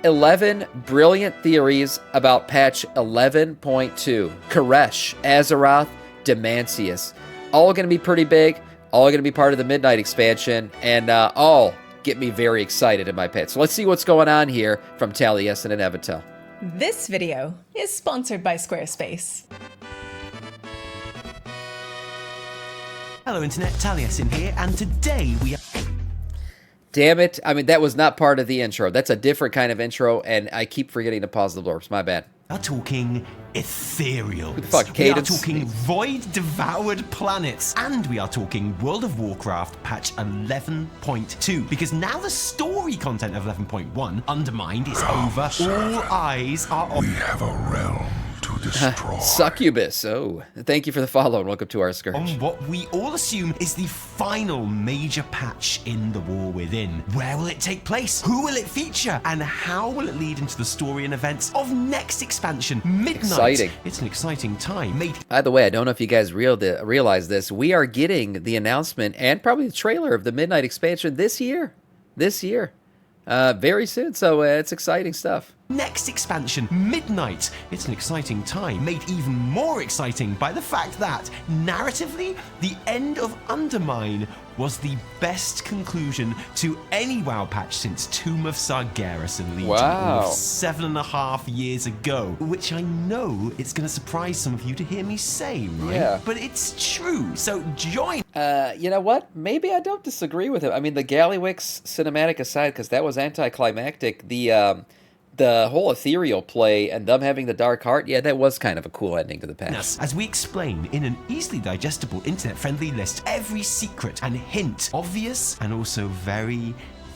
11 brilliant theories about patch 11.2. Caresh, Xal'atath, Demancius. All going to be pretty big, all going to be part of the Midnight expansion, and all get me very excited in my pit. So let's see what's going on here from Taliesin and Evitel. This video is sponsored by Squarespace. Hello Internet, Taliesin here, and today we are... Damn it. I mean, that was not part of the intro. That's a different kind of intro, and I keep forgetting to pause the blurbs. My bad. We are talking Ethereal. Fuck, Cadence. We are talking void-devoured planets. And we are talking World of Warcraft patch 11.2. Because now the story content of 11.1, Undermine, is over. All eyes are on... We have a realm to destroy. Succubus. Oh, thank you for the follow, and welcome to our Scourge. On what we all assume is the final major patch in the War Within. Where will it take place? Who will it feature? And how will it lead into the story and events of next expansion, Midnight? Exciting. It's an exciting time. By the way, I don't know if you guys realize this. We are getting the announcement and probably the trailer of the Midnight expansion this year. Very soon, so it's exciting stuff. Next expansion, Midnight. It's an exciting time, made even more exciting by the fact that, narratively, the end of Undermine was the best conclusion to any WoW patch since Tomb of Sargeras and Legion Wow. of 7.5 years ago, which I know it's going to surprise some of you to hear me say, right? Yeah. But it's true, so join. You know what? Maybe I don't disagree with him. I mean, the Gallywix cinematic aside, because that was anticlimactic, the whole Ethereal play and them having the Dark Heart, yeah, that was kind of a cool ending to the patch. As we explain in an easily digestible internet-friendly list, every secret and hint, obvious and also very,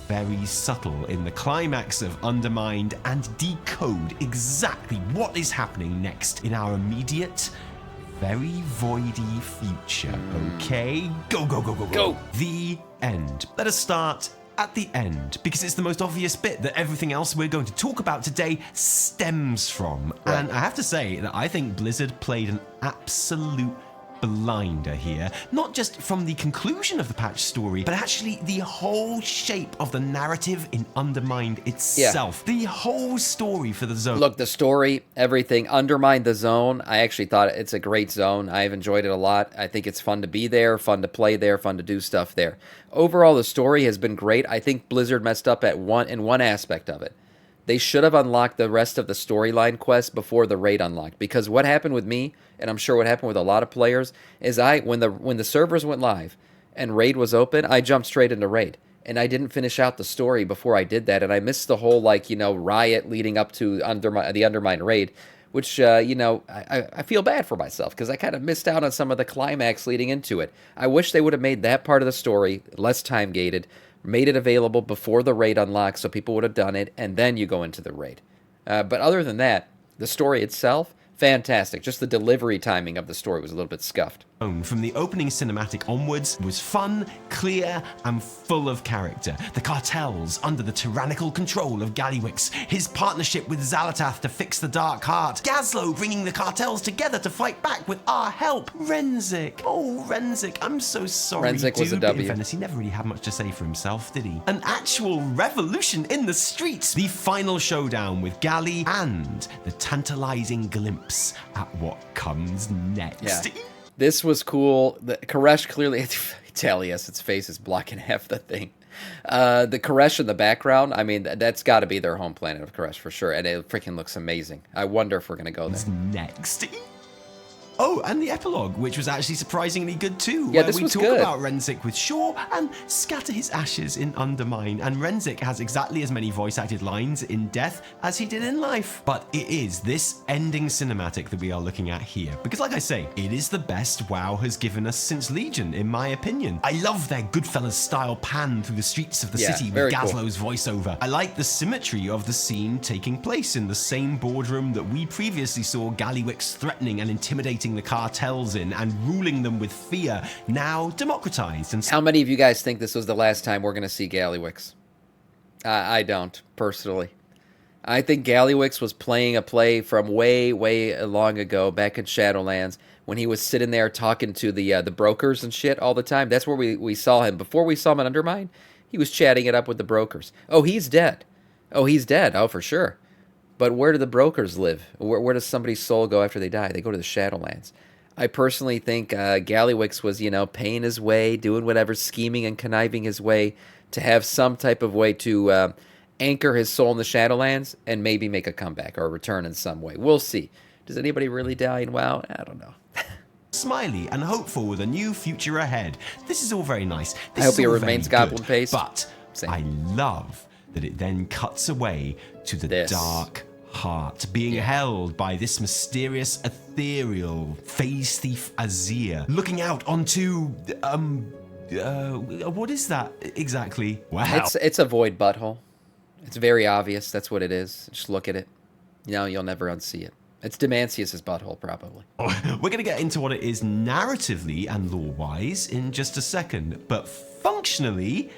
very subtle in the climax of Undermined, and decode exactly what is happening next in our immediate, very voidy future, okay? Go, go, go, go, go. Go. The end. Let us start at the end, because it's the most obvious bit that everything else we're going to talk about today stems from. Right. And I have to say that I think Blizzard played an absolute blinder here, not just from the conclusion of the patch story, but actually the whole shape of the narrative in Undermined itself. The whole story for the zone. Look, the story, everything, Undermine the zone. I actually thought it's a great zone. I've enjoyed it a lot. I think it's fun to be there, fun to play there, fun to do stuff there. Overall, the story has been great. I think Blizzard messed up in one aspect of it. They should have unlocked the rest of the storyline quests before the raid unlocked. Because what happened with me, and I'm sure what happened with a lot of players, is when the servers went live and raid was open, I jumped straight into raid. And I didn't finish out the story before I did that. And I missed the whole, riot leading up to the Undermine raid, which, I feel bad for myself because I kind of missed out on some of the climax leading into it. I wish they would have made that part of the story less time-gated, made it available before the raid unlocks so people would have done it, and then you go into the raid. But other than that, the story itself, fantastic. Just the delivery timing of the story was a little bit scuffed. From the opening cinematic onwards was fun, clear, and full of character. The cartels under the tyrannical control of Gallywix, his partnership with Xal'atath to fix the Dark Heart, Gazlo bringing the cartels together to fight back with our help, Renzik. Oh, Renzik, I'm so sorry, Renzik was a dude. But W. in fairness, he never really had much to say for himself, did he? An actual revolution in the streets. The final showdown with Gally and the tantalizing glimpse at what comes next. Yeah. This was cool. The Caresh clearly, Talius, its face is blocking half the thing. The Caresh in the background, I mean, that's got to be their home planet of Caresh for sure, and it freaking looks amazing. I wonder if we're going to go there. Next. Oh, and the epilogue, which was actually surprisingly good too. Yeah, where this we was talk good. about Renzik with Shaw and scatter his ashes in Undermine. And Renzik has exactly as many voice-acted lines in death as he did in life. But it is this ending cinematic that we are looking at here. Because like I say, it is the best WoW has given us since Legion, in my opinion. I love their Goodfellas-style pan through the streets of the city with Gazlo's voiceover. I like the symmetry of the scene taking place in the same boardroom that we previously saw Gallywix threatening and intimidating the cartels in and ruling them with fear, now democratized. And How many of you guys think this was the last time we're going to see Gallywix? I don't, personally. I think Gallywix was playing a play from way, way long ago, back in Shadowlands, when he was sitting there talking to the brokers and shit all the time. That's where we saw him. Before we saw him in Undermine, he was chatting it up with the brokers. Oh, he's dead. Oh, he's dead. Oh, for sure. But where do the brokers live? Where does somebody's soul go after they die? They go to the Shadowlands. I personally think Gallywix was, paying his way, doing whatever, scheming and conniving his way to have some type of way to anchor his soul in the Shadowlands and maybe make a comeback or a return in some way. We'll see. Does anybody really die in WoW? I don't know. Smiley and hopeful with a new future ahead. This is all very nice. I hope he remains goblin paste. But Same. I love that it then cuts away to the dark heart being held by this mysterious ethereal phase thief Azir looking out onto what is that exactly? Wow. It's a void butthole. It's very obvious. That's what it is. Just look at it. You'll never unsee it. It's Demancius's butthole, probably. We're going to get into what it is narratively and lore-wise in just a second, but functionally,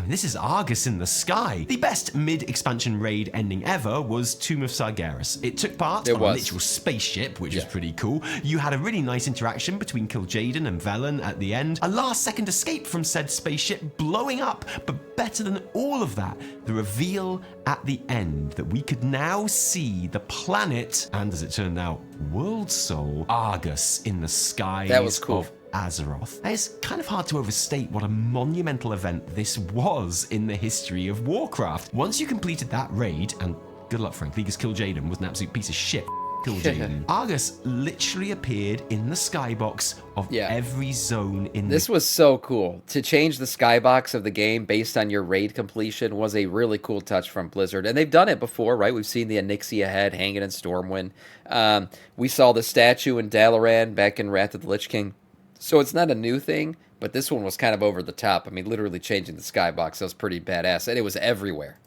this is Argus in the sky. The best mid-expansion raid ending ever was Tomb of Sargeras. It took part on a literal spaceship, which was pretty cool. You had a really nice interaction between Kil'jaeden and Velen at the end. A last-second escape from said spaceship blowing up, but better than all of that, the reveal at the end that we could now see the planet, and as it turned out, world soul, Argus in the skies. That was cool. Of Azeroth. It's kind of hard to overstate what a monumental event this was in the history of Warcraft. Once you completed that raid, and good luck frankly, because Kil'jaeden was an absolute piece of shit. Kil'jaeden. Argus literally appeared in the skybox of every zone in this was so cool. To change the skybox of the game based on your raid completion was a really cool touch from Blizzard. And they've done it before, right? We've seen the Onyxia head hanging in Stormwind. We saw the statue in Dalaran back in Wrath of the Lich King. So it's not a new thing, but this one was kind of over the top. I mean, literally changing the skybox. That was pretty badass. And it was everywhere.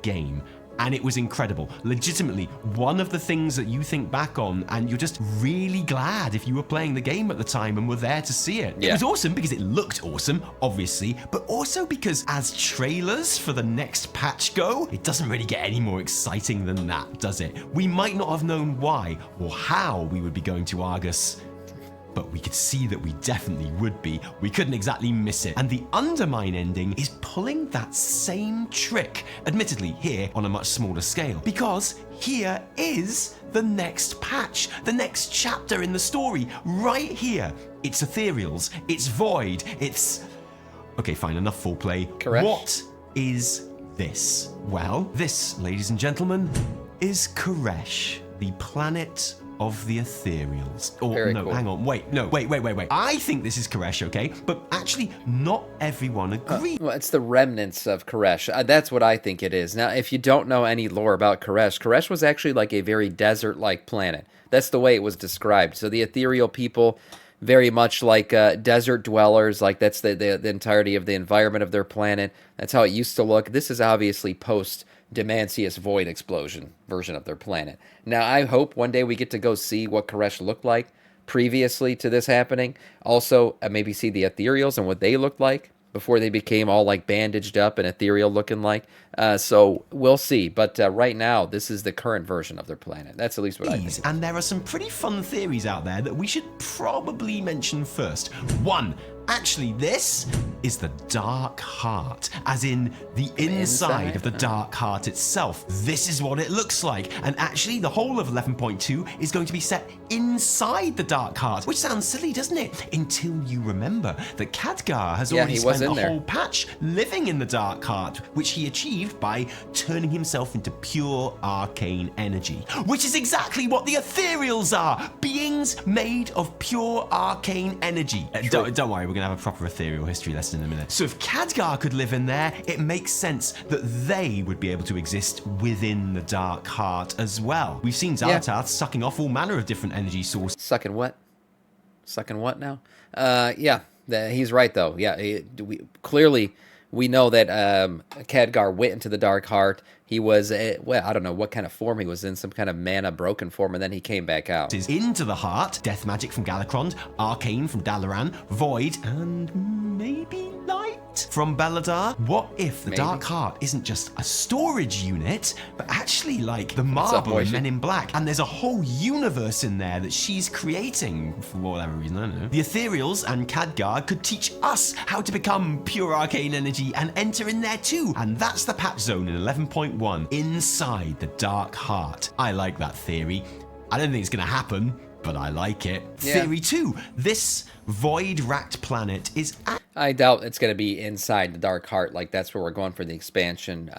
Game. And it was incredible. Legitimately, one of the things that you think back on and you're just really glad if you were playing the game at the time and were there to see it. It was awesome because it looked awesome, obviously, but also because as trailers for the next patch go, it doesn't really get any more exciting than that, does it? We might not have known why or how we would be going to Argus, but we could see that we definitely would be. We couldn't exactly miss it. And the Undermine ending is pulling that same trick, admittedly here on a much smaller scale, because here is the next patch, the next chapter in the story, right here. It's Ethereals, it's Void, it's... Okay, fine, enough foreplay. Caresh. What is this? Well, this, ladies and gentlemen, is Caresh, the planet of the Ethereals. Or Very no, cool. hang on, wait. I think this is Caresh, okay? But actually, not everyone agrees. Well, it's the remnants of Caresh. That's what I think it is. Now, if you don't know any lore about Caresh, Caresh was actually like a very desert-like planet. That's the way it was described. So the ethereal people, very much like desert dwellers, like that's the entirety of the environment of their planet. That's how it used to look. This is obviously post Demancius void explosion version of their planet. Now, I hope one day we get to go see what Caresh looked like previously to this happening. Also, maybe see the Ethereals and what they looked like before they became all like bandaged up and ethereal looking like. So we'll see. But right now, this is the current version of their planet. That's at least what I think. And there are some pretty fun theories out there that we should probably mention first. One, actually, this is the Dark Heart, as in the inside of the Dark Heart itself. This is what it looks like. And actually, the whole of 11.2 is going to be set inside the Dark Heart, which sounds silly, doesn't it? Until you remember that Khadgar has already spent a whole patch living in the Dark Heart, which he achieved by turning himself into pure arcane energy, which is exactly what the Ethereals are, beings made of pure arcane energy. Don't worry, we're going to have a proper ethereal history lesson in a minute. So if Khadgar could live in there, it makes sense that they would be able to exist within the Dark Heart as well. We've seen Xal'atath sucking off all manner of different energy sources. Sucking what? Sucking what now? He's right, though. Yeah, clearly we know that Khadgar went into the Dark Heart. He was, I don't know what kind of form he was in, some kind of mana broken form, and then he came back out. Is into the heart, death magic from Galakrond, arcane from Dalaran, void, and maybe light from Beladar? What if the Maybe. Dark Heart isn't just a storage unit, but actually like the marble in Men in Black, and there's a whole universe in there that she's creating for whatever reason, I don't know. The Ethereals and Khadgar could teach us how to become pure arcane energy and enter in there too, and that's the patch zone in 11.1, inside the Dark Heart. I like that theory. I don't think it's going to happen, but I like it. Yeah. Theory 2. This void-racked planet is... I doubt it's going to be inside the Dark Heart. Like, that's where we're going for the expansion.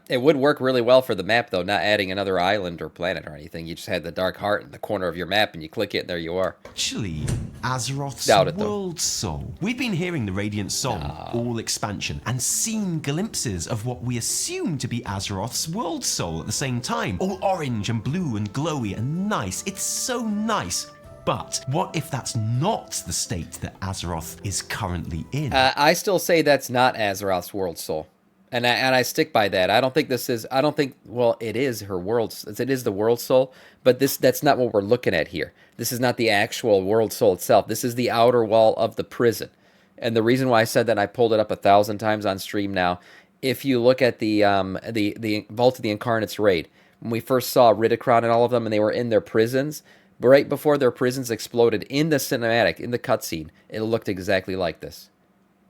It would work really well for the map, though, not adding another island or planet or anything. You just had the Dark Heart in the corner of your map, and you click it, and there you are. Actually, Azeroth's Doubt it, though. World Soul. We've been hearing the Radiant Song all expansion and seen glimpses of what we assume to be Azeroth's World Soul at the same time. All orange and blue and glowy and nice. It's so nice. But what if that's not the state that Azeroth is currently in? I still say that's not Azeroth's World Soul. And I stick by that. I don't think this is, I don't think, well, it is her world, it is the World Soul, but that's not what we're looking at here. This is not the actual World Soul itself. This is the outer wall of the prison. And the reason why I said that, I pulled it up 1,000 times on stream now. If you look at the Vault of the Incarnates raid, when we first saw Ridicron and all of them, and they were in their prisons, right before their prisons exploded, in the cinematic, in the cutscene, it looked exactly like this.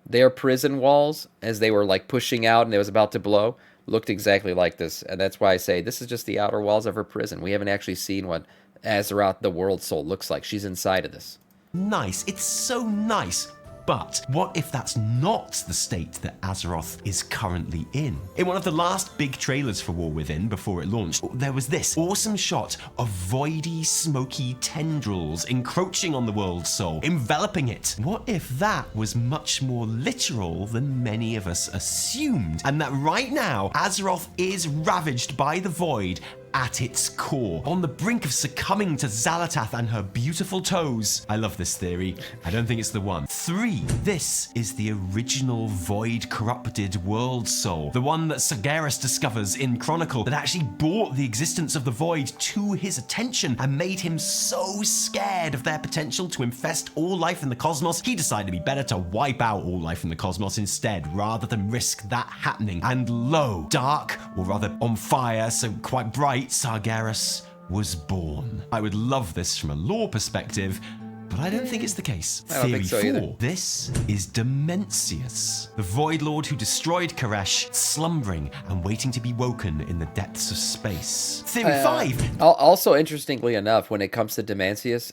Their prison walls, as they were like pushing out and it was about to blow, looked exactly like this. And that's why I say this is just the outer walls of her prison. We haven't actually seen what Azeroth, the World Soul, looks like. She's inside of this. Nice. It's so nice. But what if that's not the state that Azeroth is currently in? In one of the last big trailers for War Within before it launched, there was this awesome shot of voidy, smoky tendrils encroaching on the World Soul, enveloping it. What if that was much more literal than many of us assumed? And that right now, Azeroth is ravaged by the void at its core, on the brink of succumbing to Xal'atath and her beautiful toes. I love this theory. I don't think it's the one. 3. This is the original void-corrupted World Soul, the one that Caresh discovers in Chronicle, that actually brought the existence of the void to his attention and made him so scared of their potential to infest all life in the cosmos, he decided it'd be better to wipe out all life in the cosmos instead, rather than risk that happening. And lo, dark, or rather on fire, so quite bright, Sargeras was born. I would love this from a lore perspective, but I don't think it's the case. I don't think so Theory 4. either. This is Demencius, the Void Lord who destroyed Caresh, slumbering and waiting to be woken in the depths of space. Theory 5. Also, interestingly enough, when it comes to Demencius,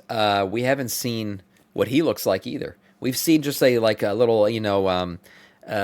we haven't seen what he looks like either. We've seen just a little,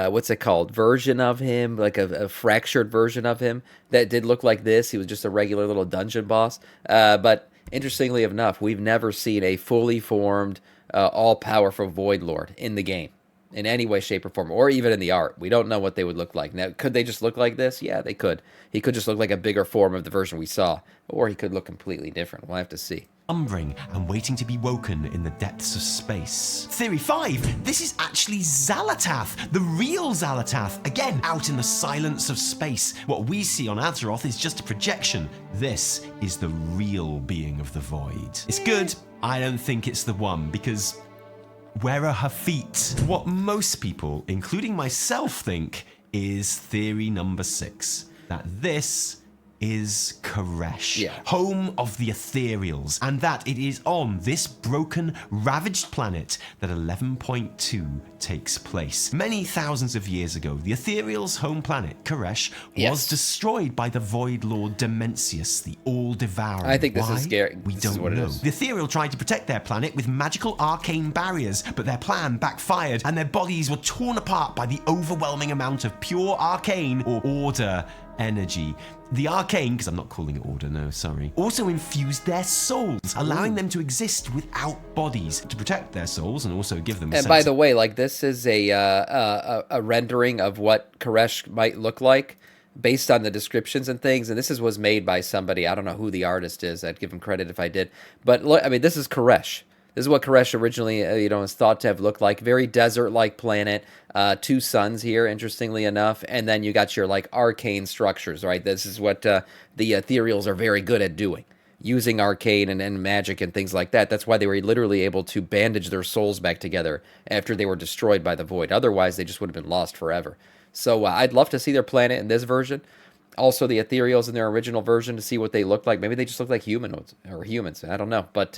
what's it called? Version of him, like a fractured version of him that did look like this. He was just a regular little dungeon boss. But interestingly enough, we've never seen a fully formed, all-powerful Void Lord in the game in any way, shape, or form, or even in the art. We don't know what they would look like. Now, could they just look like this? Yeah, they could. He could just look like a bigger form of the version we saw, or he could look completely different. We'll have to see. Slumbering and waiting to be woken in the depths of space. Theory 5. This is actually Xal'atath, the real Xal'atath, again out in the silence of space. What we see on Azeroth is just a projection. This is the real being of the void. It's good. I don't think it's the one, because where are her feet? What most people, including myself, think is theory number 6, that this is Caresh, home of the Ethereals, and that it is on this broken, ravaged planet that 11.2 takes place. Many thousands of years ago, the Ethereals' home planet, Caresh, was destroyed by the Void Lord Demencius, the All-Devouring. I think this is scary. We This don't is what know. it is. The Ethereal tried to protect their planet with magical arcane barriers, but their plan backfired, and their bodies were torn apart by the overwhelming amount of pure arcane or order energy. The arcane, because I'm not calling it order, no, sorry, also infused their souls, allowing them to exist without bodies, to protect their souls and also give them a And sense by of... the way, like, this is a rendering of what Caresh might look like based on the descriptions and things. And this was made by somebody. I don't know who the artist is. I'd give him credit if I did. But look, I mean, this is Caresh. This is what Caresh originally, is thought to have looked like. Very desert-like planet. 2 suns here, interestingly enough. And then you got your, like, arcane structures, right? This is what the Ethereals are very good at doing. using arcane and magic and things like that. That's why they were literally able to bandage their souls back together after they were destroyed by the void. Otherwise, they just would have been lost forever. So I'd love to see their planet in this version. Also, the Ethereals in their original version to see what they look like. Maybe they just look like humanoids or humans. I don't know. But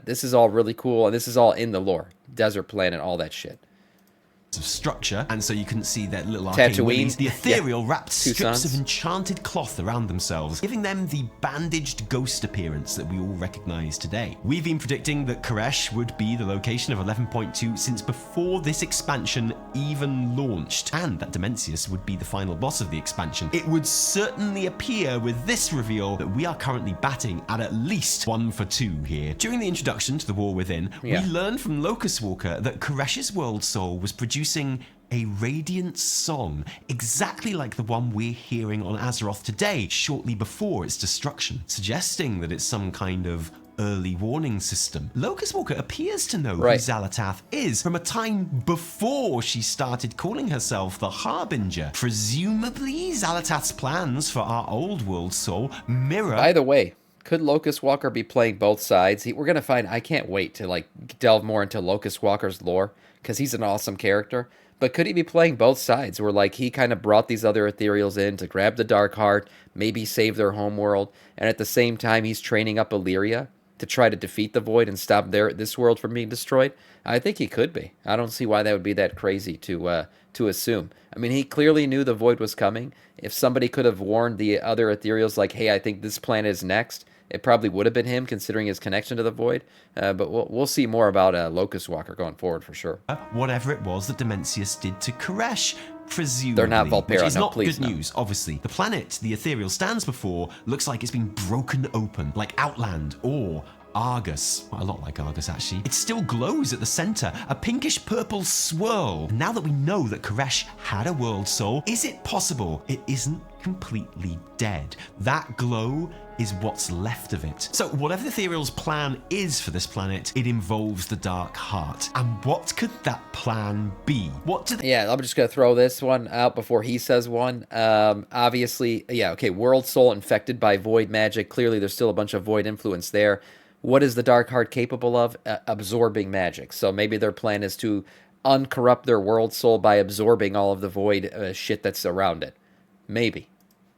this is all really cool, and this is all in the lore. Desert planet, all that shit. Of structure, and so you couldn't see their little arcane willies. The Ethereal wrapped strips of enchanted cloth around themselves, giving them the bandaged ghost appearance that we all recognize today. We've been predicting that Caresh would be the location of 11.2 since before this expansion even launched, and that Dimensius would be the final boss of the expansion. It would certainly appear with this reveal that we are currently batting at least 1 for 2 here. During the introduction to the War Within, we learned from Locust Walker that Caresh's world soul was producing a radiant song, exactly like the one we're hearing on Azeroth today, shortly before its destruction, suggesting that it's some kind of early warning system. Locust Walker appears to know who Xal'atath is from a time before she started calling herself the Harbinger. Presumably, Xal'atath's plans for our old world soul mirror... By the way, could Locust Walker be playing both sides? We're going to find... I can't wait to delve more into Locust Walker's lore, because he's an awesome character. But could he be playing both sides, where he kind of brought these other Ethereals in to grab the Dark Heart, maybe save their homeworld, and at the same time he's training up Illyria to try to defeat the Void and stop this world from being destroyed? I think he could be. I don't see why that would be that crazy to assume. I mean, he clearly knew the Void was coming. If somebody could have warned the other Ethereals, hey, I think this planet is next, it probably would have been him, considering his connection to the Void. But we'll see more about Locust Walker going forward for sure. Whatever it was that Dimensius did to Caresh, presumably. They're not Volpera, which is no, not please, good news, obviously. The planet the Ethereal stands before looks like it's been broken open, like Outland or Argus. Well, a lot like Argus, actually. It still glows at the center, a pinkish purple swirl. Now that we know that Caresh had a world soul, is it possible it isn't completely dead? That glow is what's left of it. So whatever the Ethereal's plan is for this planet, it involves the Dark Heart. And what could that plan be? Yeah, I'm just going to throw this one out before he says one. Obviously, World Soul infected by Void magic. Clearly, there's still a bunch of Void influence there. What is the Dark Heart capable of? Absorbing magic. So maybe their plan is to uncorrupt their World Soul by absorbing all of the Void shit that's around it. Maybe.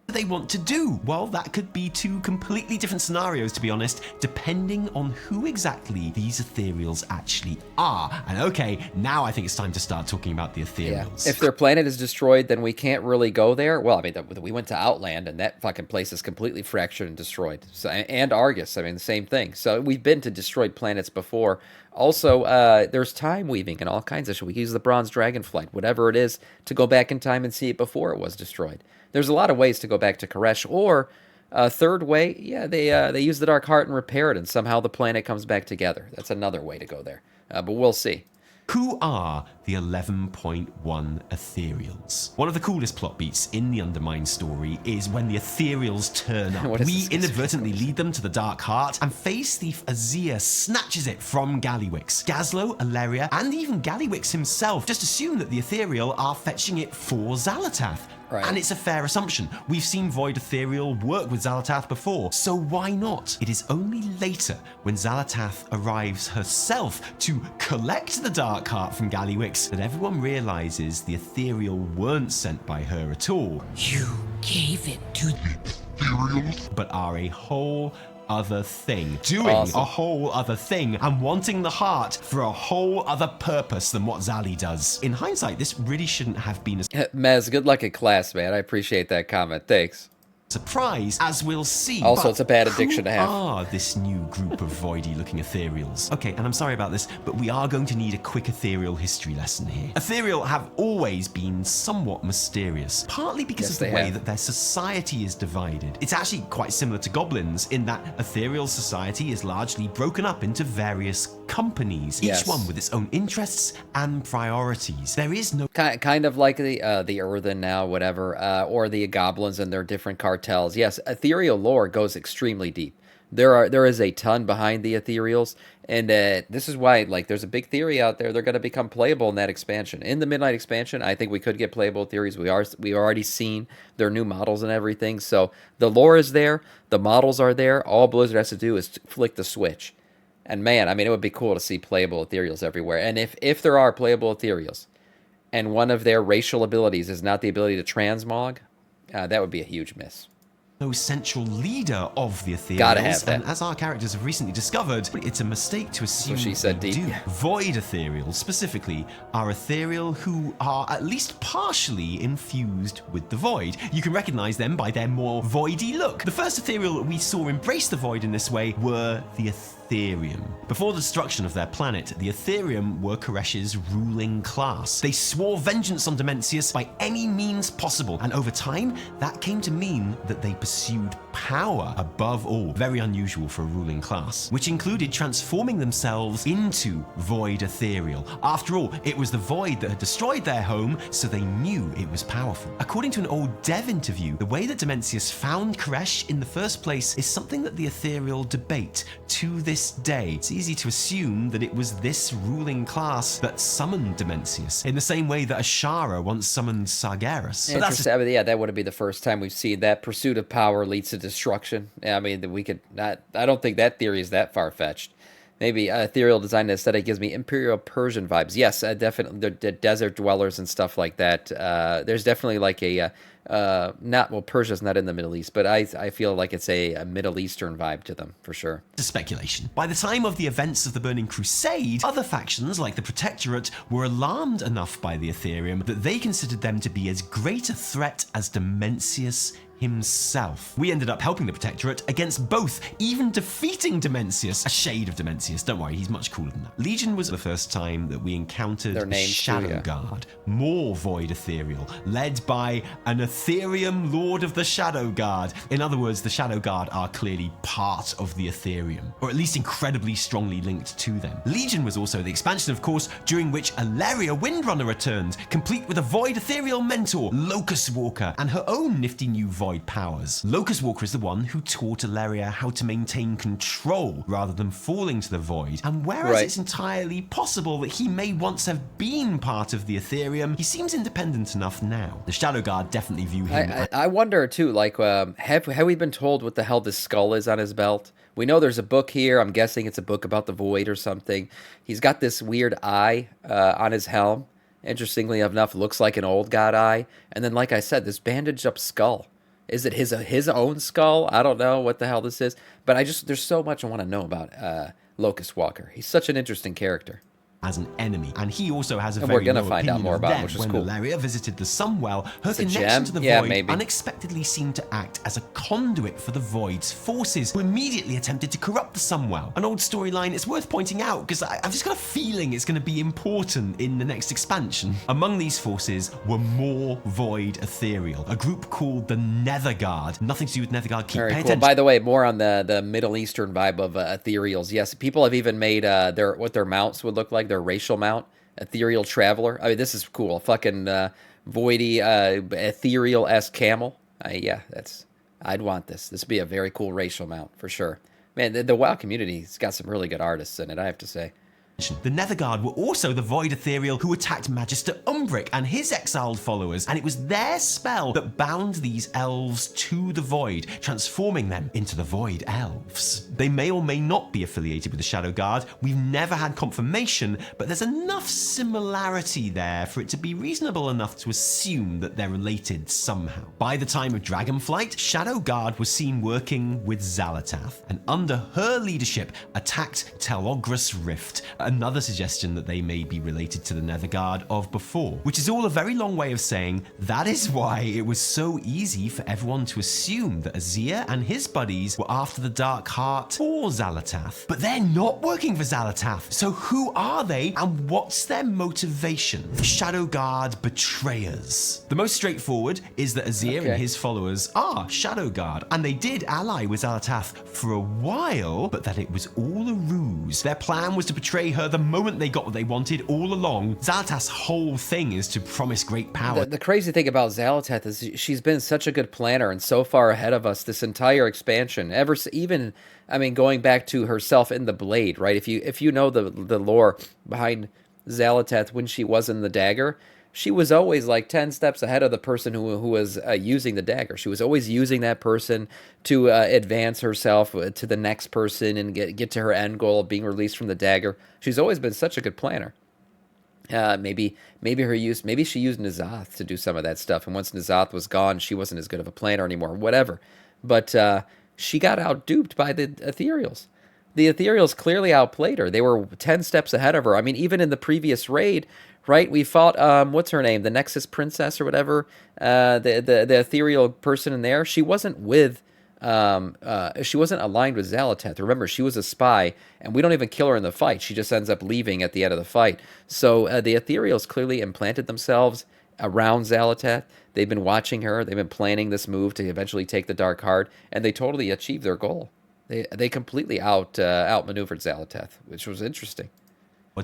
They want to do? Well, that could be 2 completely different scenarios, to be honest, depending on who exactly these Ethereals actually are. And okay, now I think it's time to start talking about the Ethereals. Yeah. If their planet is destroyed, then we can't really go there. Well, I mean, we went to Outland, and that fucking place is completely fractured and destroyed. So, and Argus, I mean, the same thing. So we've been to destroyed planets before. Also, there's time weaving and all kinds of shit. We can use the Bronze Dragonflight, whatever it is, to go back in time and see it before it was destroyed. There's a lot of ways to go back to Caresh, or a third way, they use the Dark Heart and repair it, and somehow the planet comes back together. That's another way to go there, but we'll see. Who are the 11.1 Ethereals? One of the coolest plot beats in the Undermine story is when the Ethereals turn up. We inadvertently lead them to the Dark Heart, and Phase Thief Azir snatches it from Gallywix. Gazlo, Alleria, and even Gallywix himself just assume that the Ethereal are fetching it for Xal'atath. Right. And it's a fair assumption. We've seen Void Ethereal work with Xal'atath before, so why not? It is only later, when Xal'atath arrives herself to collect the Dark Heart from Gallywix, that everyone realizes the Ethereal weren't sent by her at all. You gave it to the Ethereal? But are a whole other thing, doing a whole other thing, and wanting the heart for a whole other purpose than what Xali does. In hindsight, this really shouldn't have been a Mez, good luck in class, man. I appreciate that comment. Thanks. surprise, as we'll see. Also, but it's a bad addiction to have. Who are this new group of voidy-looking ethereals? Okay, and I'm sorry about this, but we are going to need a quick ethereal history lesson here. Ethereal have always been somewhat mysterious, partly because of the way that their society is divided. It's actually quite similar to goblins in that ethereal society is largely broken up into various companies, each one with its own interests and priorities. There is no kind of like the Earthen now, whatever, or the goblins and their different cartels. Yes, ethereal lore goes extremely deep. There is a ton behind the Ethereals, and this is why, like, there's a big theory out there. They're going to become playable in that expansion. In the Midnight expansion, I think we could get playable theories. We've already seen their new models and everything. So the lore is there, the models are there. All Blizzard has to do is flick the switch. And man, I mean, it would be cool to see playable Ethereals everywhere. And if there are playable Ethereals, and one of their racial abilities is not the ability to transmog, that would be a huge miss. No central leader of the Ethereals. Gotta have that. And as our characters have recently discovered, it's a mistake to assume she said, they Deep. do. Void Ethereals, specifically, are Ethereal who are at least partially infused with the Void. You can recognize them by their more voidy look. The first Ethereal we saw embrace the Void in this way were the Ethereum. Before the destruction of their planet, the Ethereum were Caresh's ruling class. They swore vengeance on Dimensius by any means possible, and over time, that came to mean that they pursued power above all, very unusual for a ruling class, which included transforming themselves into Void Ethereal. After all, it was the Void that had destroyed their home, so they knew it was powerful. According to an old dev interview, the way that Dimensius found Caresh in the first place is something that the Ethereal debate to this day. It's easy to assume that it was this ruling class that summoned Dimensius, in the same way that Ashara once summoned Sargeras. But that's Interesting. I mean, yeah, that wouldn't be the first time we've seen that pursuit of power leads to destruction. Yeah, I mean, we could not. I don't think that theory is that far fetched. Maybe ethereal design aesthetic gives me Imperial Persian vibes. Yes, definitely the desert dwellers and stuff like that. There's definitely like a Persia's not in the Middle East, but I feel like it's a Middle Eastern vibe to them for sure. Speculation. By the time of the events of the Burning Crusade, other factions like the Protectorate were alarmed enough by the Ethereum that they considered them to be as great a threat as Dimensius himself. We ended up helping the Protectorate against both, even defeating Dimensius. A shade of Dimensius, don't worry, he's much cooler than that. Legion was the first time that we encountered Shadow Guard, more Void Ethereal, led by an Ethereum Lord of the Shadow Guard. In other words, the Shadow Guard are clearly part of the Ethereum, or at least incredibly strongly linked to them. Legion was also the expansion, of course, during which Alleria Windrunner returned, complete with a Void Ethereal mentor, Locust Walker, and her own nifty new Void powers. Locust Walker is the one who taught Alleria how to maintain control rather than falling to the Void. And whereas it's entirely possible that he may once have been part of the Ethereum, he seems independent enough now. The Shadow Guard definitely view him. I wonder too, like, have we been told what the hell this skull is on his belt? We know there's a book here. I'm guessing it's a book about the Void or something. He's got this weird eye on his helm. Interestingly enough, looks like an old god eye. And then, like I said, this bandaged up skull. Is it his own skull? I don't know what the hell this is. But there's so much I want to know about Locust Walker. He's such an interesting character. As an enemy, and he also has a and very we're gonna low find out opinion more of about them. him, which is when cool. Alleria visited the Sunwell, her It's a connection gem? to the Yeah, Void maybe. unexpectedly seemed to act as a conduit for the Void's forces, who immediately attempted to corrupt the Sunwell. An old storyline it's worth pointing out, because I've just got a feeling it's going to be important in the next expansion. Among these forces were more Void Ethereal, a group called the Netherguard. Nothing to do with Netherguard, Very pay cool. attention. By the way, more on the Middle Eastern vibe of Ethereals. Yes, people have even made what their mounts would look like, their racial mount. Ethereal Traveler. I mean, this is cool. A fucking voidy, ethereal-esque camel. Yeah, I'd want this. This would be a very cool racial mount, for sure. Man, the WoW community's got some really good artists in it, I have to say. The Netherguard were also the Void Ethereal who attacked Magister Umbric and his exiled followers, and it was their spell that bound these elves to the Void, transforming them into the Void Elves. They may or may not be affiliated with the Shadow Guard. We've never had confirmation, but there's enough similarity there for it to be reasonable enough to assume that they're related somehow. By the time of Dragonflight, Shadow Guard was seen working with Xal'atath, and under her leadership attacked Telogris Rift, another suggestion that they may be related to the Netherguard of before, which is all a very long way of saying that is why it was so easy for everyone to assume that Azir and his buddies were after the Dark Heart for Xal'atath. But they're not working for Xal'atath, so who are they and what's their motivation? Shadow Guard betrayers. The most straightforward is that Azir and his followers are Shadow Guard, and they did ally with Xal'atath for a while, but that it was all a ruse. Their plan was to betray her the moment they got what they wanted all along. Xal'atath's whole thing is to promise great power. The crazy thing about Xal'atath is she's been such a good planner and so far ahead of us this entire expansion. Going back to herself in the blade, right? If you know the lore behind Xal'atath when she was in the dagger, she was always like 10 steps ahead of the person who was using the dagger. She was always using that person to advance herself to the next person and get to her end goal of being released from the dagger. She's always been such a good planner. Maybe she used N'Zoth to do some of that stuff, and once N'Zoth was gone, she wasn't as good of a planner anymore. Whatever, but she got outduped by the Ethereals. The Ethereals clearly outplayed her. They were 10 steps ahead of her. I mean, even in the previous raid, right? We fought what's her name, the Nexus Princess or whatever, the Ethereal person in there. She wasn't with. She wasn't aligned with Xal'atath. Remember, she was a spy, and we don't even kill her in the fight. She just ends up leaving at the end of the fight. So the Ethereals clearly implanted themselves around Xal'atath. They've been watching her. They've been planning this move to eventually take the Dark Heart, and they totally achieved their goal. They completely outmaneuvered Xal'atath, which was interesting.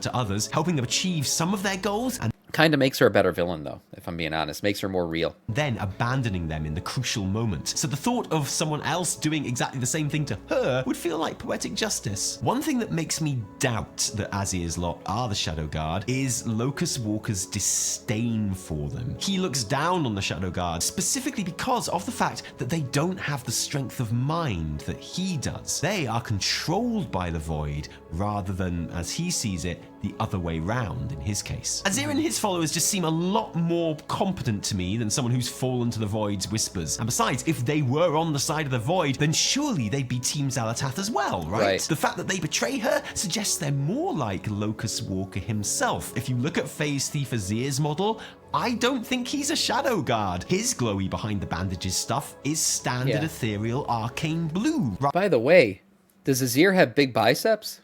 To others, helping them achieve some of their goals, and kind of makes her a better villain, though, if I'm being honest. Makes her more real. Then abandoning them in the crucial moment. So the thought of someone else doing exactly the same thing to her would feel like poetic justice. One thing that makes me doubt that Azir's lot are the Shadow Guard is Locust Walker's disdain for them. He looks down on the Shadow Guard specifically because of the fact that they don't have the strength of mind that he does. They are controlled by the Void rather than, as he sees it, the other way round in his case. Azir and his followers just seem a lot more competent to me than someone who's fallen to the Void's whispers. And besides, if they were on the side of the Void, then surely they'd be Team Xal'atath as well, right? The fact that they betray her suggests they're more like Locust Walker himself. If you look at Phase Thief Azir's model, I don't think he's a Shadow Guard. His glowy behind the bandages stuff is standard ethereal arcane blue. By the way, does Azir have big biceps?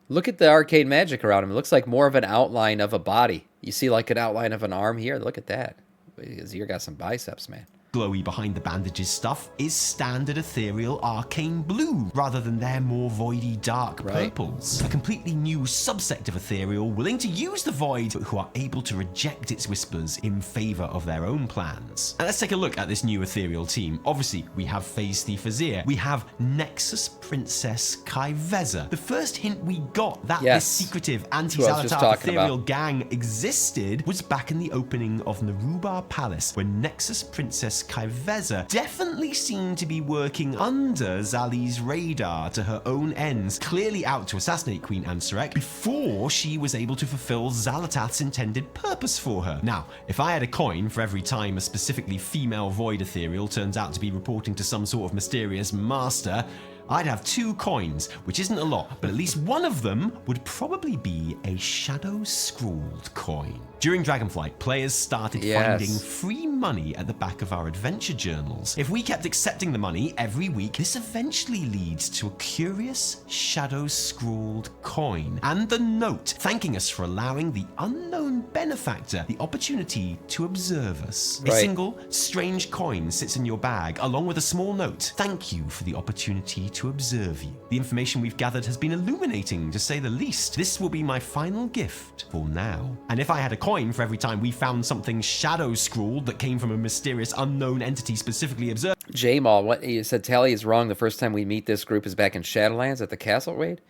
Look at the arcane magic around him. It looks like more of an outline of a body. You see like an outline of an arm here? Look at that. Azir got some biceps, man. Glowy behind the bandages stuff is standard ethereal arcane blue rather than their more voidy dark purples. A completely new subsect of ethereal willing to use the void but who are able to reject its whispers in favor of their own plans. And let's take a look at this new ethereal team. Obviously, we have Phase Thief Azir. We have Nexus Princess Kaiveza. The first hint we got that this secretive anti-Xal'atath ethereal gang existed was back in the opening of Narubar Palace, when Nexus Princess Kaiveza definitely seemed to be working under Zali's radar to her own ends, clearly out to assassinate Queen Ansarek before she was able to fulfill Xal'atath's intended purpose for her. Now, if I had a coin for every time a specifically female Void Ethereal turns out to be reporting to some sort of mysterious master, I'd have 2 coins, which isn't a lot, but at least one of them would probably be a shadow-scrawled coin. During Dragonflight, players started finding free money at the back of our adventure journals. If we kept accepting the money every week, this eventually leads to a curious shadow-scrawled coin and the note thanking us for allowing the unknown benefactor the opportunity to observe us. A single, strange coin sits in your bag, along with a small note. Thank you for the opportunity to observe you. The information we've gathered has been illuminating, to say the least. This will be my final gift for now. And if I had a coin for every time we found something shadow-scrawled that came from a mysterious unknown entity specifically observed. J-Maul, what you said, Tally is wrong. The first time we meet this group is back in Shadowlands at the Castle raid.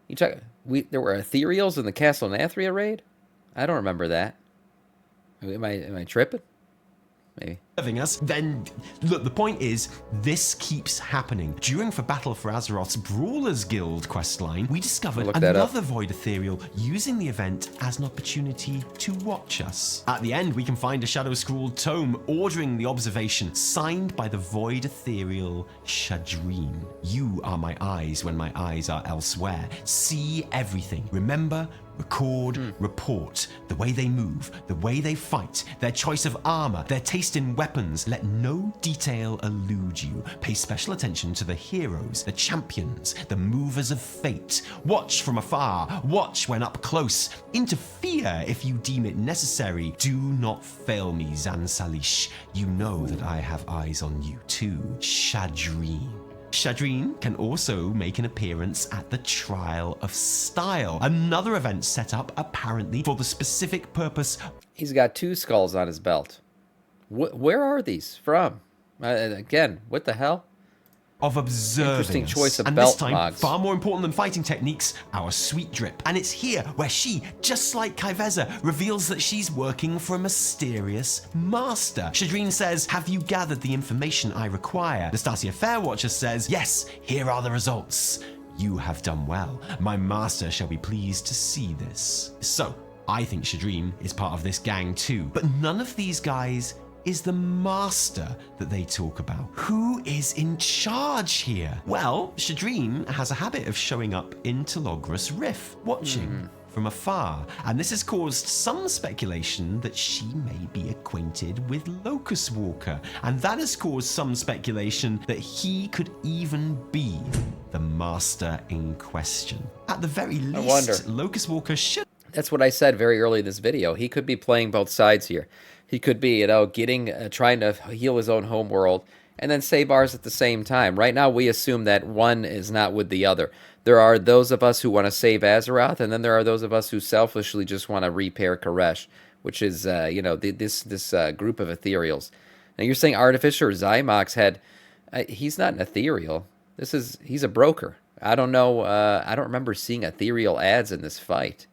There were Ethereals in the Castle Nathria raid? I don't remember that. Am I tripping? Maybe. Us, then look, the point is, this keeps happening. During For Battle for Azeroth's Brawlers Guild questline, we discovered another Void Ethereal using the event as an opportunity to watch us. At the end, we can find a shadow-scrawled tome ordering the observation, signed by the Void Ethereal Shadreen. You are my eyes when my eyes are elsewhere. See everything. Remember, record, report, the way they move, the way they fight, their choice of armor, their taste in weapons. Let no detail elude you. Pay special attention to the heroes, the champions, the movers of fate. Watch from afar, watch when up close. Interfere if you deem it necessary. Do not fail me, Zan Salish. You know that I have eyes on you too. Shadreen. Shadreen can also make an appearance at the Trial of Style, another event set up apparently for the specific purpose. He's got 2 skulls on his belt. Where are these from? Again, what the hell? Of observing Interesting choice of and belt this time, mods. far more important than fighting techniques, our sweet drip. And it's here where she, just like Kaiveza, reveals that she's working for a mysterious master. Shadreen says, "Have you gathered the information I require?" Nastasia Fairwatcher says, "Yes, here are the results. You have done well. My master shall be pleased to see this." So, I think Shadreen is part of this gang too. But none of these guys is the master that they talk about. Who is in charge here? Well, Shadreen has a habit of showing up in Telogris Rift, watching from afar, and this has caused some speculation that she may be acquainted with Locust Walker, and that has caused some speculation that he could even be the master in question. At the very least, Locust Walker should... That's what I said very early in this video. He could be playing both sides here. He could be, trying to heal his own home world and then save ours at the same time. Right now, we assume that one is not with the other. There are those of us who want to save Azeroth, and then there are those of us who selfishly just want to repair Caresh, which is, this group of Ethereals. Now, you're saying Artificer Zymox had... he's not an Ethereal. He's a broker. I don't know. I don't remember seeing Ethereal ads in this fight.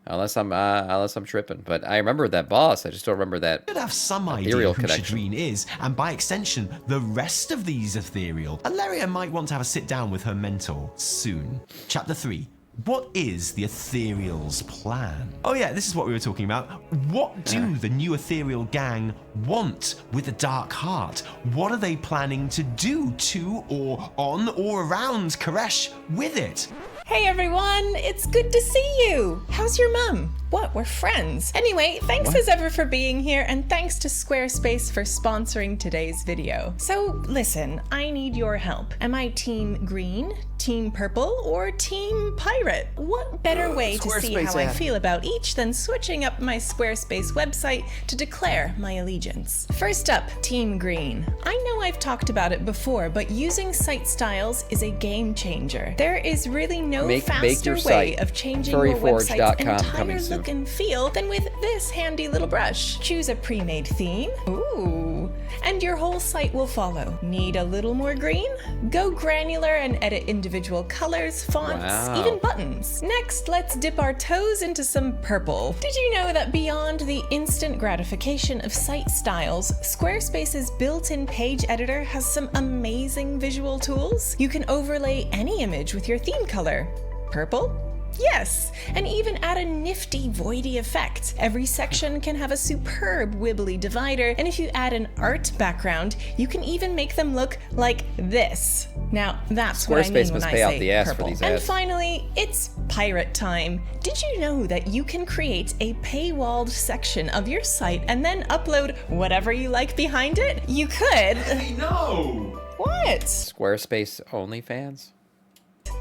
Unless I'm tripping, but I remember that boss. I just don't remember that. Should have some idea who Shadreen is, and by extension, the rest of these Ethereal. Alleria might want to have a sit down with her mentor soon. Chapter 3. What is the Ethereal's plan? Oh yeah, this is what we were talking about. What do the new Ethereal gang want with the Dark Heart? What are they planning to do to or on or around Caresh with it? Hey everyone, it's good to see you. How's your mum? What, we're friends. Anyway, thanks as ever for being here, and thanks to Squarespace for sponsoring today's video. So listen, I need your help. Am I team green, team purple, or team pirate? What better way to see how I feel about each than switching up my Squarespace website to declare my allegiance? First up, team green. I know I've talked about it before, but using site styles is a game changer. There is really no faster way of changing your website's entire look and feel than with this handy little brush. Choose a pre-made theme. Ooh. And your whole site will follow. Need a little more green? Go granular and edit individual colors, fonts, even buttons. Next, let's dip our toes into some purple. Did you know that beyond the instant gratification of site styles, Squarespace's built-in page editor has some amazing visual tools? You can overlay any image with your theme color. Purple? Yes, and even add a nifty voidy effect. Every section can have a superb wibbly divider, and if you add an art background, you can even make them look like this. Now, that's what I mean when I say purple. And finally, it's pirate time. Did you know that you can create a paywalled section of your site and then upload whatever you like behind it? You could. Hey, no! What? Squarespace OnlyFans?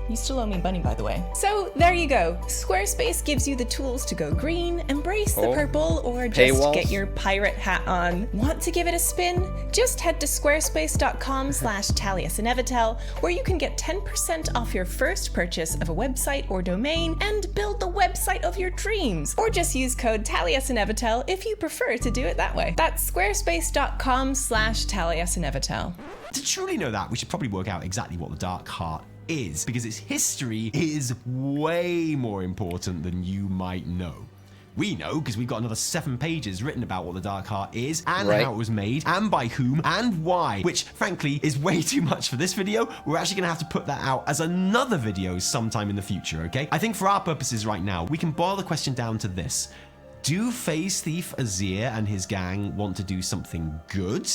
You still owe me money, by the way. So there you go. Squarespace gives you the tools to go green, embrace the purple, or just get your pirate hat on. Want to give it a spin? Just head to squarespace.com/TaliusInevitell, where you can get 10% off your first purchase of a website or domain and build the website of your dreams. Or just use code TaliusInevitell if you prefer to do it that way. That's squarespace.com/TaliusInevitell. To truly know that, we should probably work out exactly what the Dark Heart is, because its history is way more important than you might know. We know because we've got another 7 pages written about what the Dark Heart is and how it was made and by whom and why, which frankly is way too much for this video. We're actually going to have to put that out as another video sometime in the future, okay? I think for our purposes right now, we can boil the question down to this. Do Phase Thief Azir and his gang want to do something good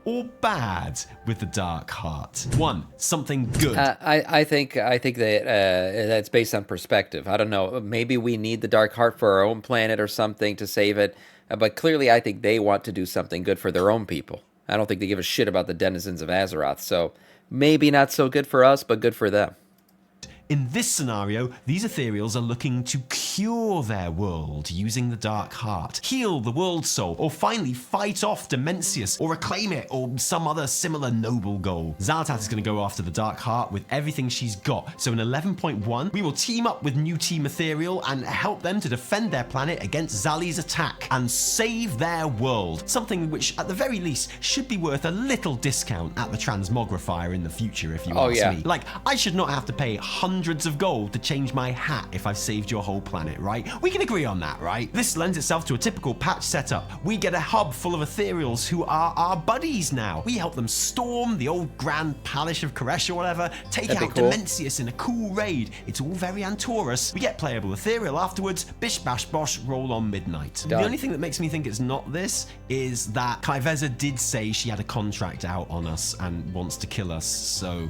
or bad with the Dark Heart? 1, something good. I think that that's based on perspective. I don't know. Maybe we need the Dark Heart for our own planet or something to save it. But clearly, I think they want to do something good for their own people. I don't think they give a shit about the denizens of Azeroth. So maybe not so good for us, but good for them. In this scenario, these Ethereals are looking to cure their world using the Dark Heart, heal the World Soul, or finally fight off Dimensius, or reclaim it, or some other similar noble goal. Xal'atath is going to go after the Dark Heart with everything she's got. So in 11.1, we will team up with new Team Ethereal and help them to defend their planet against Xali's attack and save their world. Something which, at the very least, should be worth a little discount at the transmogrifier in the future, if you ask me. Like, I should not have to pay hundreds of gold to change my hat if I've saved your whole planet, right? We can agree on that, right? This lends itself to a typical patch setup. We get a hub full of Ethereals who are our buddies now. We help them storm the old Grand Palace of Caresh or whatever, take out Dimensius in a cool raid. It's all very Antorus. We get playable Ethereal afterwards, bish bash bosh, roll on midnight. The only thing that makes me think it's not this is that Kaiveza did say she had a contract out on us and wants to kill us, so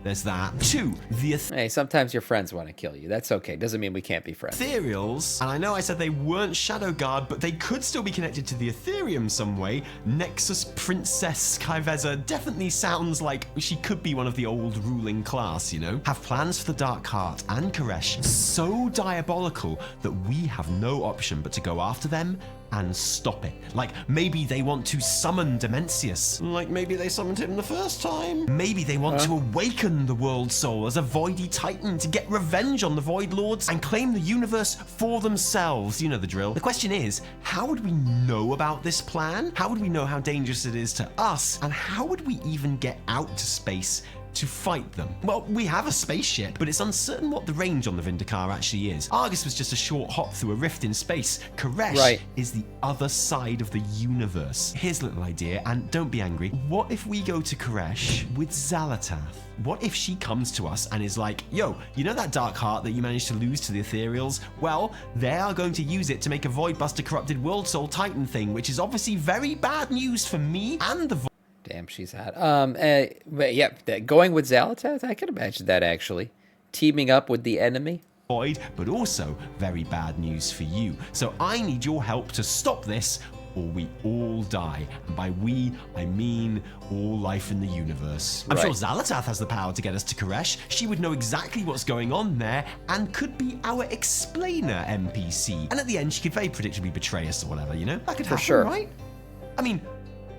there's that. 2, the Hey, sometimes your friends want to kill you. That's okay. Doesn't mean we can't be friends. Ethereals, and I know I said they weren't Shadow Guard, but they could still be connected to the Ethereum some way. Nexus Princess Kaiveza definitely sounds like she could be one of the old ruling class, you know? Have plans for the Dark Heart and Caresh so diabolical that we have no option but to go after them and stop it. Like, maybe they want to summon Dimensius. Like, maybe they summoned him the first time. Maybe they want to awaken the World Soul as a voidy titan to get revenge on the Void Lords and claim the universe for themselves. You know the drill. The question is, how would we know about this plan? How would we know how dangerous it is to us? And how would we even get out to space to fight them? Well, we have a spaceship, but it's uncertain what the range on the Vindicar actually is. Argus was just a short hop through a rift in space. Caresh is the other side of the universe. Here's a little idea, and don't be angry. What if we go to Caresh with Xal'atath? What if she comes to us and is like, yo, you know that Dark Heart that you managed to lose to the Ethereals? Well, they are going to use it to make a Voidbuster Corrupted World Soul Titan thing, which is obviously very bad news for me and the Damn, she's hot. But yeah, going with Xal'atath, I can imagine that actually. Teaming up with the enemy. Void, but also very bad news for you. So I need your help to stop this, or we all die. And by we, I mean all life in the universe. I'm sure Xal'atath has the power to get us to Caresh. She would know exactly what's going on there and could be our explainer NPC. And at the end, she could very predictably betray us or whatever, you know? That could happen, right? I mean,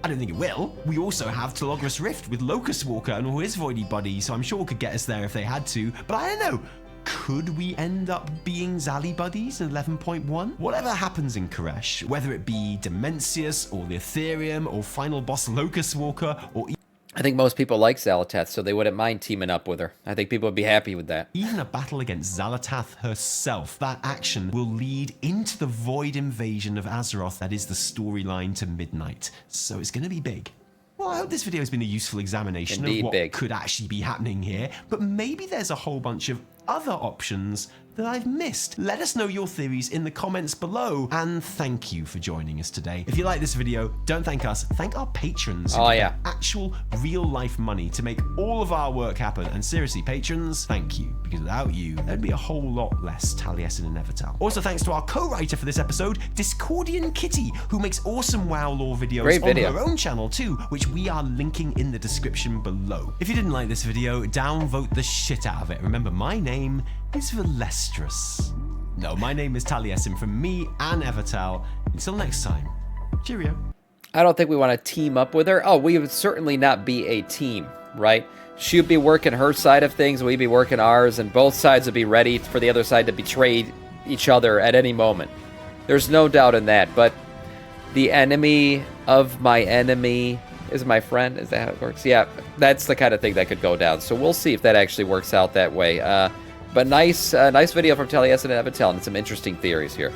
I don't think it will. We also have Telogris Rift with Locust Walker and all his voidy buddies, so I'm sure we could get us there if they had to. But I don't know. Could we end up being Xali buddies in 11.1? Whatever happens in Caresh, whether it be Dimensius or the Ethereum or final boss Locust Walker or I think most people like Xal'atath, so they wouldn't mind teaming up with her. I think people would be happy with that. even a battle against Xal'atath herself, that action will lead into the Void invasion of Azeroth that is the storyline to Midnight. So it's going to be big. Well, I hope this video has been a useful examination of what could actually be happening here, but maybe there's a whole bunch of other options that I've missed. Let us know your theories in the comments below, and thank you for joining us today. If you like this video, don't thank us, thank our patrons who give actual real-life money to make all of our work happen. And seriously, patrons, thank you, because without you, there'd be a whole lot less Taliesin and Ethereal. Also, thanks to our co-writer for this episode, Discordian Kitty, who makes awesome WoW lore videos on her own channel too, which we are linking in the description below. If you didn't like this video, downvote the shit out of it. Remember, my name is Valestrus. No, my name is Taliesin from me and Ethereal. Until next time, cheerio. I don't think we want to team up with her. Oh, we would certainly not be a team, right? She'd be working her side of things, we'd be working ours, and both sides would be ready for the other side to betray each other at any moment. There's no doubt in that, but the enemy of my enemy is my friend. Is that how it works? Yeah, that's the kind of thing that could go down. So we'll see if that actually works out that way. But nice video from Taliesin and Ethereal, and some interesting theories here.